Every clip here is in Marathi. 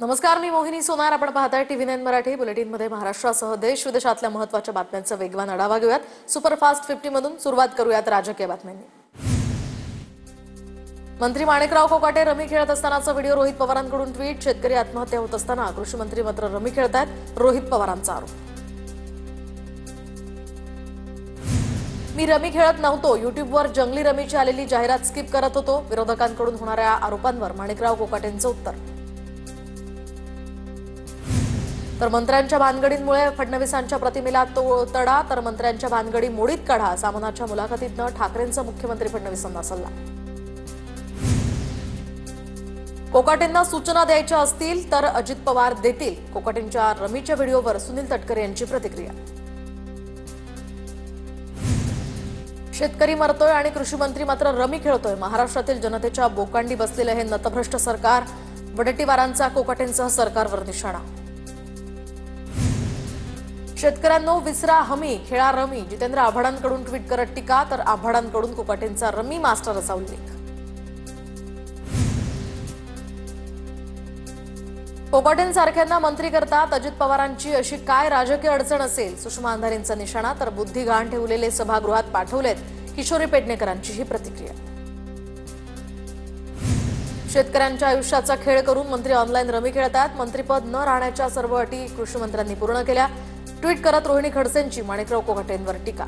नमस्कार, मी मोहिनी सोनार. आपण पाहताय टीव्ही 9 मराठी. बुलेटिनमध्ये महाराष्ट्रासह देश विदेशातल्या महत्त्वाच्या बातम्यांचा वेगवान आढावा घेऊयात. सुपरफास्ट 50 मधून सुरुवात करूयात राजकीय बातम्यांनी. मंत्री माणिकराव कोकाटे रमी खेळत असतानाचा व्हिडिओ. रोहित पवारांकडून ट्विट. शेतकरी आत्महत्या होत असताना कृषी मंत्री मात्र रमी खेळतायत, रोहित पवारांचा आरोप. मी रमी खेळत नव्हतो, युट्यूबवर जंगली रमीची आलेली जाहिरात स्किप करत होतो. विरोधकांकडून होणाऱ्या आरोपांवर माणिकराव कोकाटेंचं उत्तर. तर मंत्र्यांच्या भानगडींमुळे फडणवीसांच्या प्रतिमेला तडा, तर मंत्र्यांच्या भानगडी मोडीत काढा. सामनाच्या मुलाखतीतनं ठाकरेंचा मुख्यमंत्री फडणवीसांना सल्ला. कोकाटेंना सूचना द्यायच्या असतील तर अजित पवार देतील. कोकाटेंच्या रमीच्या व्हिडिओवर सुनील तटकरे यांची प्रतिक्रिया. शेतकरी मरतोय आणि कृषी मंत्री मात्र रमी खेळतोय. महाराष्ट्रातील जनतेच्या बोकांडी बसलेलं हे नतभ्रष्ट सरकार. वडेट्टीवारांचा कोकाटेंसह सरकारवर निशाणा. शेतकऱ्यांनो विसरा हमी, खेळा रमी. जितेंद्र आव्हाडांकडून ट्विट करत टीका, तर आव्हाडांकडून कोकाटेंचा रमी मास्टर असा उल्लेख. कोकाटेंसारख्यांना मंत्री करतात. अजित पवारांची अशी काय राजकीय अडचण असेल? सुषमा अंधारेंचा निशाणा. तर बुद्धी गहाण ठेवलेले सभागृहात पाठवलेत. किशोरी पेडणेकरांची ही प्रतिक्रिया. शेतकऱ्यांच्या आयुष्याचा खेळ करून मंत्री ऑनलाईन रमी खेळतात. मंत्रीपद न राहण्याच्या सर्व अटी कृषी मंत्र्यांनी पूर्ण केल्या. ट्विट करत रोहिणी खडसेंची माणिकराव कोकाटेंवर टीका.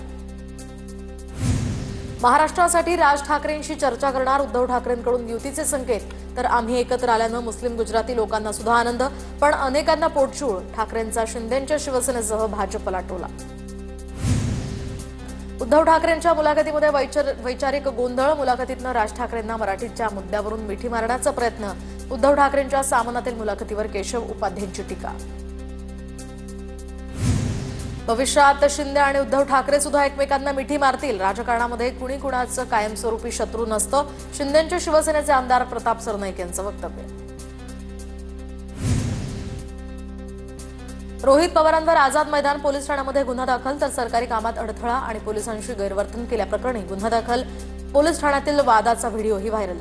महाराष्ट्रासाठी राज ठाकरेंशी चर्चा करणार. उद्धव ठाकरेंकडून युतीचे संकेत. तर आम्ही एकत्र आल्यानं मुस्लिम गुजराती लोकांना सुद्धा आनंद, पण अनेकांना पोटचूळ. ठाकरेंचा शिंदेंच्या शिवसेनेसह भाजपला टोला. उद्धव ठाकरेंच्या मुलाखतीमध्ये वैचारिक गोंधळ. मुलाखतीतनं राज ठाकरेंना मराठीच्या मुद्द्यावरून मिठी मारण्याचा प्रयत्न. उद्धव ठाकरेंच्या सामनातील मुलाखतीवर केशव उपाध्यायांची टीका. भविष्यात शिंदे आणि उद्धव ठाकरे सुद्धा एकमेकांना मिठी मारतील. राजकारणामध्ये कुणी कुणाचं कायमस्वरूपी शत्रू नसतं. शिंदेंच्या शिवसेनेचे आमदार प्रताप सरनाईक यांचं वक्तव्य. रोहित पवारांवर आझाद मैदान पोलीस ठाण्यामध्ये गुन्हा दाखल. तर सरकारी कामात अडथळा आणि पोलिसांशी गैरवर्तन केल्याप्रकरणी गुन्हा दाखल. पोलीस ठाण्यातील वादाचा व्हिडिओही व्हायरल.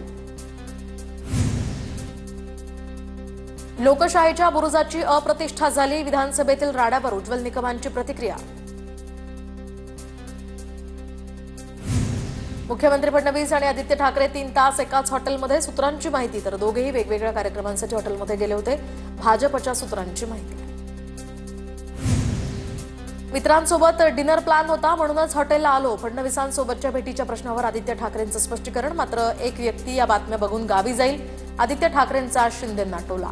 लोकशाहीच्या बुरुजाची अप्रतिष्ठा झाली. विधानसभेतील राड्यावर उज्ज्वल निकमांची प्रतिक्रिया. मुख्यमंत्री फडणवीस आणि आदित्य ठाकरे 3 तास एकाच हॉटेलमध्ये. सूत्रांची माहिती. तर दोघेही वेगवेगळ्या कार्यक्रमांसाठी हॉटेलमध्ये गेले होते. भाजपच्या सूत्रांची माहिती. मित्रांसोबत डिनर प्लॅन होता, म्हणूनच हॉटेलला आलो. फडणवीसांसोबतच्या भेटीच्या प्रश्नावर आदित्य ठाकरेंचं स्पष्टीकरण. मात्र एक व्यक्ती या बातम्या बघून गावी जाईल. आदित्य ठाकरेंचा शिंदेंना टोला.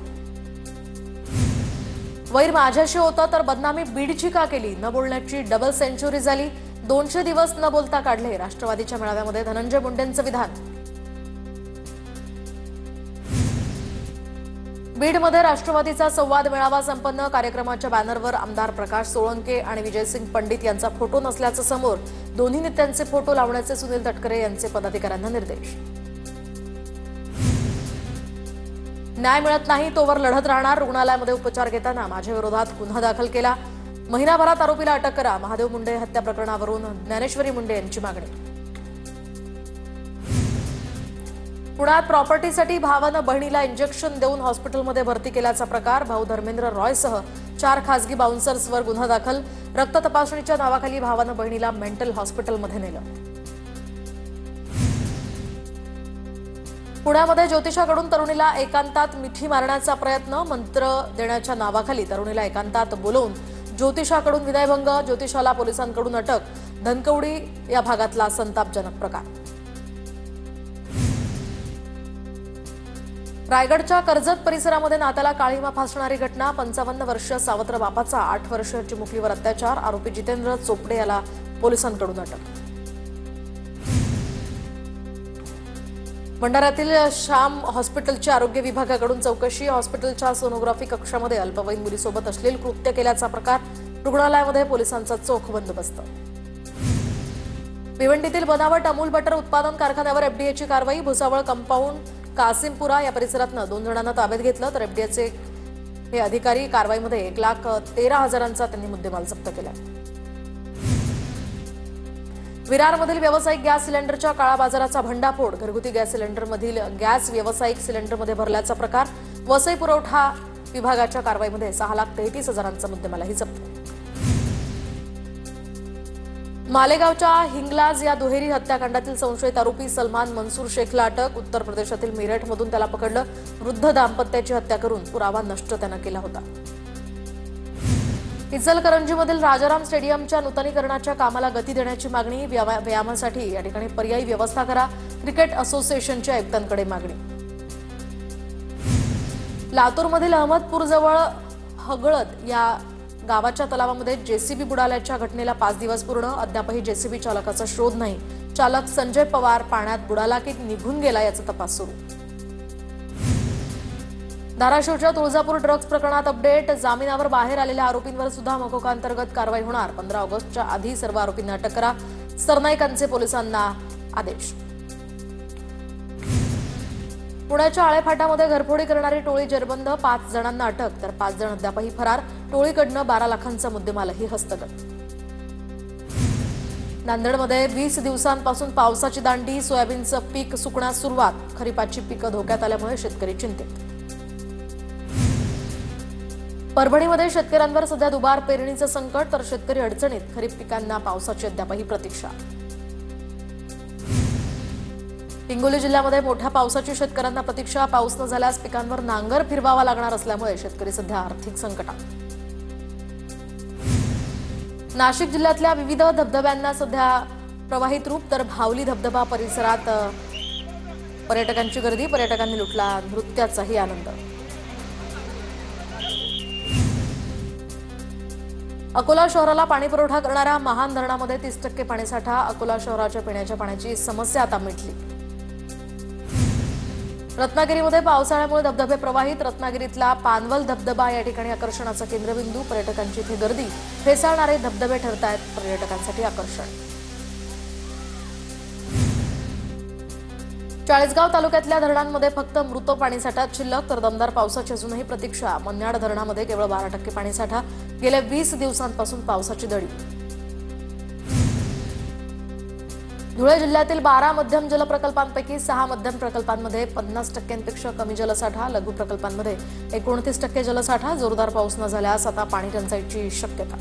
वैर माझ्याशी होतं तर बदनामी बीडची का केली? न बोलण्याची डबल सेंचुरी झाली. 200 दिवस न बोलता काढले. राष्ट्रवादीच्या मेळाव्यामध्ये धनंजय मुंडेंचं विधान. बीडमध्ये राष्ट्रवादीचा संवाद मेळावा संपन्न. कार्यक्रमाच्या बॅनरवर आमदार प्रकाश सोळंके आणि विजयसिंग पंडित यांचा फोटो नसल्याचं समोर. दोन्ही नेत्यांचे फोटो लावण्याचे सुनील तटकरे यांचे पदाधिकाऱ्यांना निर्देश. न्याय मिळत नाही तोवर लढत राहणार. रुग्णालयामध्ये उपचार घेताना माझ्या विरोधात गुन्हा दाखल केला. महिनाभरात आरोपीला अटक करा. महादेव मुंडे हत्या प्रकरणावरून ज्ञानेश्वरी मुंडे यांची मागणी. पुण्यात प्रॉपर्टीसाठी भावानं बहिणीला इंजेक्शन देऊन हॉस्पिटलमध्ये भरती केल्याचा प्रकार. भाऊ धर्मेंद्र रॉयसह 4 खासगी बाउन्सर्सवर गुन्हा दाखल. रक्त तपासणीच्या नावाखाली भावानं बहिणीला मेंटल हॉस्पिटलमध्ये नेलं. पुण्यामध्ये ज्योतिषाकडून तरुणीला एकांतात मिठी मारण्याचा प्रयत्न. मंत्र देण्याच्या नावाखाली तरुणीला एकांतात बोलवून ज्योतिषाकडून विनयभंग. ज्योतिषाला पोलिसांकडून अटक. धनकवडी या भागातला संतापजनक प्रकार. रायगडच्या कर्जत परिसरामध्ये नात्याला काळीमा फासणारी घटना. 55 वर्षीय सावत्र बापाचा 8 वर्षीय चिमुकलीवर अत्याचार. आरोपी जितेंद्र चोपडे याला पोलिसांकडून अटक. भंडाऱ्यातील श्याम हॉस्पिटलच्या आरोग्य विभागाकडून चौकशी. हॉस्पिटलच्या सोनोग्राफी कक्षामध्ये अल्पवयीन मुलीसोबत अश्लील कृत्य केल्याचा प्रकार. रुग्णालयामध्ये पोलिसांचा चोख बंदोबस्त. भिवंडीतील बनावट अमूल बटर उत्पादन कारखान्यावर एफडीएची कारवाई. भुसावळ कंपाऊंड कासिमपुरा या परिसरातनं 2 जणांना ताब्यात घेतलं. तर एफडीएचे हे अधिकारी कारवाईमध्ये 1,13,000चा त्यांनी मुद्देमाल जप्त केला. विरारमधील व्यावसायिक गॅस सिलेंडरच्या काळा बाजाराचा भंडाफोड. घरगुती गॅस सिलेंडरमधील गॅस व्यावसायिक सिलेंडरमध्ये भरल्याचा प्रकार. वसई पुरवठा विभागाच्या कारवाईमध्ये 6,33,000चा मुद्देमालही जप्त. मालेगावच्या हिंगलाज या दुहेरी हत्याकांडातील संशयित आरोपी सलमान मनसूर शेखला अटक. उत्तर प्रदेशातील मेरठमधून त्याला पकडलं. वृद्ध दाम्पत्याची हत्या करून पुरावा नष्ट त्यानं केला होता. इचलकरंजीमधील राजाराम स्टेडियमच्या नूतनीकरणाच्या कामाला गती देण्याची मागणी. व्यायामासाठी या ठिकाणी पर्यायी व्यवस्था करा. क्रिकेट असोसिएशनच्या आयुक्तांकडे मागणी. लातूरमधील अहमदपूरजवळ हगळद या गावाच्या तलावामध्ये जेसीबी बुडाल्याच्या घटनेला 5 दिवस पूर्ण. अद्यापही जेसीबी चालकाचा शोध नाही. चालक संजय पवार पाण्यात बुडाला की निघून गेला याचा तपास सुरू. धाराशिवच्या तुळजापूर ड्रग्ज प्रकरणात अपडेट. जामिनावर बाहेर आलेल्या आरोपींवर सुद्धा मकोका अंतर्गत कारवाई होणार. 15 ऑगस्टच्या आधी सर्व आरोपींना अटक करा. सरनाईकांचे पोलिसांना आदेश. पुण्याच्या आळेफाटामध्ये घरफोडी करणारी टोळी जेरबंद. 5 जणांना अटक तर 5 जण अद्यापही फरार. टोळीकडनं 12 लाखांचा मुद्देमालही हस्तगत. नांदेडमध्ये 20 दिवसांपासून पावसाची दांडी. सोयाबीनचं पीक सुकण्यास सुरुवात. खरीपाची पिकं धोक्यात आल्यामुळे शेतकरी चिंतेत. परभणीमध्ये शेतकऱ्यांवर सध्या दुबार पेरणीचं संकट तर शेतकरी अडचणीत. खरीप पिकांना पावसाची अद्यापही प्रतीक्षा. हिंगोली जिल्ह्यामध्ये मोठ्या पावसाची शेतकऱ्यांना प्रतीक्षा. पाऊस न झाल्यास पिकांवर नांगर फिरवावा लागणार असल्यामुळे शेतकरी सध्या आर्थिक संकटात. नाशिक जिल्ह्यातल्या विविध धबधब्यांना सध्या प्रवाहित रूप तर भावली धबधबा परिसरात पर्यटकांची गर्दी. पर्यटकांनी लुटला नृत्याचाही आनंद. अकोला शहराला पाणीपुरवठा करणाऱ्या महान धरणामध्ये 30% पाणीसाठा. अकोला शहराच्या पिण्याच्या पाण्याची समस्या आता मिटली. रत्नागिरीमध्ये पावसाळ्यामुळे धबधबे प्रवाहित. रत्नागिरीतला पानवल धबधबा या ठिकाणी आकर्षणाचा केंद्रबिंदू. पर्यटकांची इथे गर्दी. फेसाळणारे धबधबे ठरतायत पर्यटकांसाठी आकर्षण. चाळीसगाव तालुक्यातल्या धरणांमध्ये फक्त मृत पाणीसाठा शिल्लक तर दमदार पावसाची अजूनही प्रतीक्षा. मन्याड धरणामध्ये केवळ 12% पाणीसाठा. गेल्या 20 दिवसांपासून पावसाची दडी. धुळे जिल्ह्यातील 12 मध्यम जलप्रकल्पांपैकी 6 मध्यम प्रकल्पांमध्ये 50%पेक्षा कमी जलसाठा. लघु प्रकल्पांमध्ये 29% जलसाठा. जोरदार पाऊस न झाल्यास आता पाणी टंचाईची शक्यता.